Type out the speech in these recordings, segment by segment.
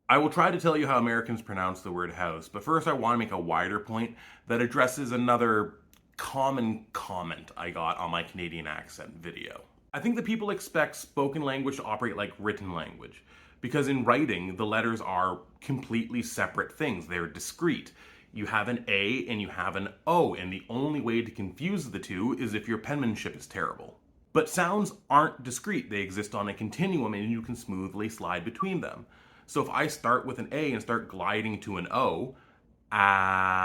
I will try to tell you how Americans pronounce the word house, but first I want to make a wider point that addresses another common comment I got on my Canadian accent video. I think that people expect spoken language to operate like written language, because in writing, the letters are completely separate things. They're discrete. You have an A and you have an O, and the only way to confuse the two is if your penmanship is terrible. But sounds aren't discrete, they exist on a continuum and you can smoothly slide between them. So if I start with an A and start gliding to an O, ow,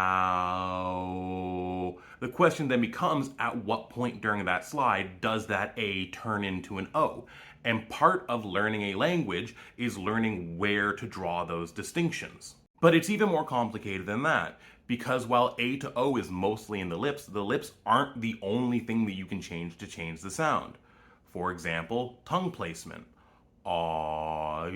the question then becomes at what point during that slide does that A turn into an O? And part of learning a language is learning where to draw those distinctions. But it's even more complicated than that, because while A to O is mostly in the lips aren't the only thing that you can change to change the sound. For example, tongue placement. I,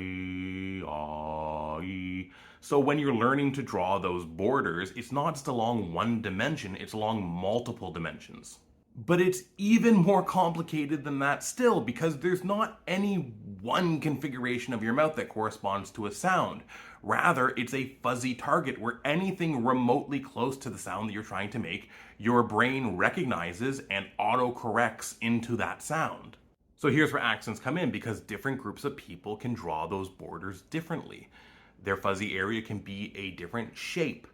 I. So when you're learning to draw those borders, it's not just along one dimension, it's along multiple dimensions. But it's even more complicated than that still, because there's not any one configuration of your mouth that corresponds to a sound. Rather, it's a fuzzy target where anything remotely close to the sound that you're trying to make, your brain recognizes and autocorrects into that sound. So here's where accents come in, because different groups of people can draw those borders differently. Their fuzzy area can be a different shape.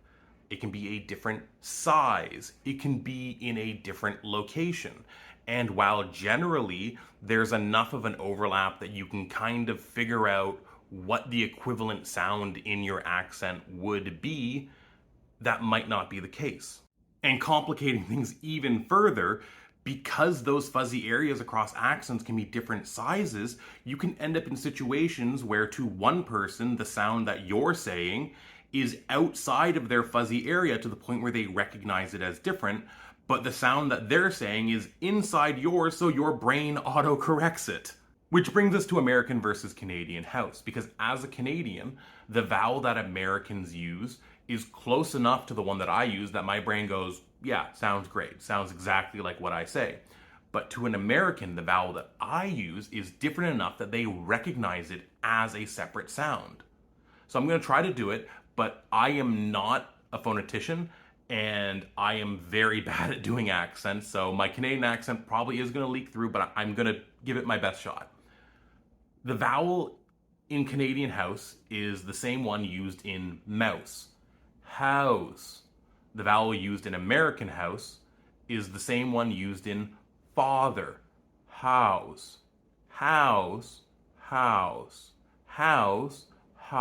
It can be a different size. It can be in a different location. And while generally there's enough of an overlap that you can kind of figure out what the equivalent sound in your accent would be, that might not be the case. And complicating things even further, because those fuzzy areas across accents can be different sizes, you can end up in situations where to one person, the sound that you're saying is outside of their fuzzy area to the point where they recognize it as different, but the sound that they're saying is inside yours, so your brain autocorrects it. Which brings us to American versus Canadian house, because as a Canadian, the vowel that Americans use is close enough to the one that I use that my brain goes, yeah, sounds great, sounds exactly like what I say. But to an American, the vowel that I use is different enough that they recognize it as a separate sound. So I'm going to try to do it, but I am not a phonetician and I am very bad at doing accents. So my Canadian accent probably is going to leak through, but I'm going to give it my best shot. The vowel in Canadian house is the same one used in mouse. House. The vowel used in American house is the same one used in father. House. House. House. House. House.